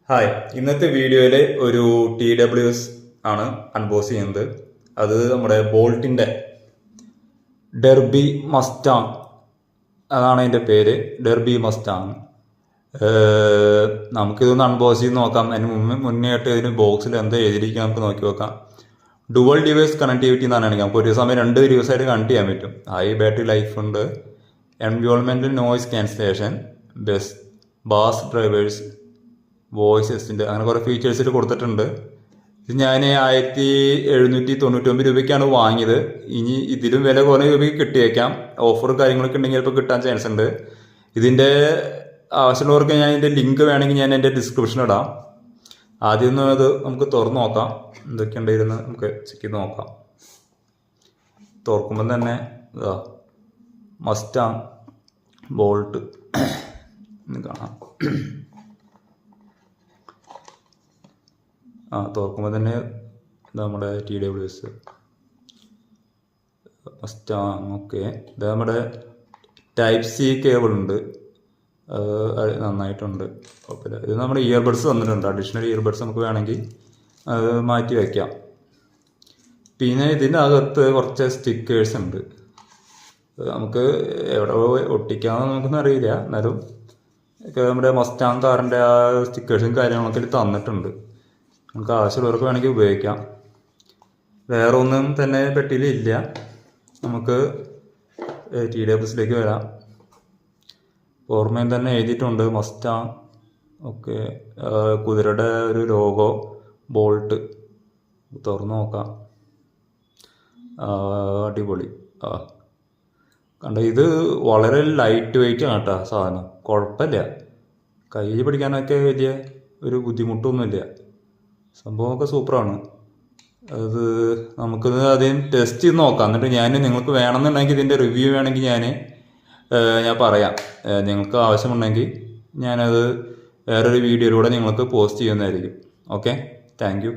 Hi, ഇന്നത്തെ വീഡിയോയിൽ ഒരു TWS ആണ് അൺബോക്സ് ചെയ്യുന്നത്. അത് നമ്മുടെ ബോൾട്ടിൻ്റെ ഡെർബി മസ്റ്റാങ്, അതാണ് അതിൻ്റെ പേര്, ഡെർബി മസ്റ്റാങ്. നമുക്കിതൊന്ന് അൺബോക്സ് ചെയ്ത് നോക്കാം. അതിന് മുന്നേ ആയിട്ട് ഇതിന് ബോക്സിൽ എന്താ എഴുതിയിരിക്കുക നമുക്ക് നോക്കി നോക്കാം. ഡുവൽ ഡിവൈസ് കണക്ടിവിറ്റി എന്നാണ് കാണിക്കുക. നമുക്ക് ഒരു സമയം 2 ഡിവൈസായിട്ട് കണക്ട് ചെയ്യാൻ പറ്റും. ഹൈ ബാറ്ററി ലൈഫ് ഉണ്ട്, environmental noise cancellation, bass drivers, voice assistant, അങ്ങനെ കുറേ ഫീച്ചേഴ്സിൽ കൊടുത്തിട്ടുണ്ട്. ഇത് ഞാൻ 1799 രൂപയ്ക്കാണ് വാങ്ങിയത്. ഇനി ഇതിലും വില കുറഞ്ഞ രൂപയ്ക്ക് കിട്ടിയേക്കാം. ഓഫർ കാര്യങ്ങളൊക്കെ ഉണ്ടെങ്കിൽ ചിലപ്പോൾ കിട്ടാൻ ചാൻസ് ഉണ്ട്. ഇതിൻ്റെ ആവശ്യമുള്ളവർക്ക് ഞാൻ ഇതിൻ്റെ ലിങ്ക് വേണമെങ്കിൽ ഞാൻ എൻ്റെ ഡിസ്ക്രിപ്ഷൻ ഇടാം. ആദ്യം ഒന്ന് അത് നമുക്ക് തുറന്ന് നോക്കാം, എന്തൊക്കെയുണ്ടായിരുന്നു നമുക്ക് ചെക്ക് ചെയ്ത് നോക്കാം. തുറക്കുമ്പം തന്നെ ഇതാ മസ്റ്റാങ് ബോൾട്ട് കാണാം. തുറക്കുമ്പോൾ തന്നെ നമ്മുടെ TWS മസ്റ്റാങ്. ഓക്കെ, ഇത് നമ്മുടെ Type-C കേബിൾ ഉണ്ട്, നന്നായിട്ടുണ്ട്, കുഴപ്പമില്ല. ഇത് നമ്മുടെ ഇയർബഡ്സ് വന്നിട്ടുണ്ട്, അഡീഷണൽ ഇയർബഡ്സ് നമുക്ക് വേണമെങ്കിൽ അത് മാറ്റി വയ്ക്കാം. പിന്നെ ഇതിനകത്ത് കുറച്ച് സ്റ്റിക്കേഴ്സ് ഉണ്ട്, നമുക്ക് എവിടെ ഒട്ടിക്കാമെന്ന് നമുക്കൊന്നും അറിയില്ല. എന്നാലും നമ്മുടെ മസ്റ്റാങ് കാറിൻ്റെ ആ സ്റ്റിക്കേഴ്സും കാര്യങ്ങളൊക്കെ ഇതിൽ തന്നിട്ടുണ്ട്. നമുക്ക് ആവശ്യമുള്ളവർക്ക് വേണമെങ്കിൽ ഉപയോഗിക്കാം. വേറെ ഒന്നും തന്നെ പെട്ടിയിലില്ല. നമുക്ക് TWSലേക്ക് വരാം. ഓർമ്മയും തന്നെ എഴുതിയിട്ടുണ്ട് മസ്റ്റാങ്. ഓക്കെ, കുതിരയുടെ ഒരു ലോഗോ, ബോൾട്ട്. തുറന്ന് നോക്കാം. അടിപൊളി. കണ്ട, ഇത് വളരെ ലൈറ്റ് വെയിറ്റ് ആണ് കേട്ടോ സാധനം. കുഴപ്പമില്ല, കയ്യിൽ പിടിക്കാനൊക്കെ വലിയ ഒരു ബുദ്ധിമുട്ടൊന്നുമില്ല. സംഭവമൊക്കെ സൂപ്പറാണ്. അത് നമുക്കിത് ആദ്യം ടെസ്റ്റ് ചെയ്ത് നോക്കാം. എന്നിട്ട് നിങ്ങൾക്ക് വേണമെന്നുണ്ടെങ്കിൽ ഇതിൻ്റെ റിവ്യൂ വേണമെങ്കിൽ ഞാൻ പറയാം. നിങ്ങൾക്ക് ആവശ്യമുണ്ടെങ്കിൽ ഞാനത് വേറൊരു വീഡിയോയിലൂടെ നിങ്ങൾക്ക് പോസ്റ്റ് ചെയ്യുന്നതായിരിക്കും. Okay, thank you.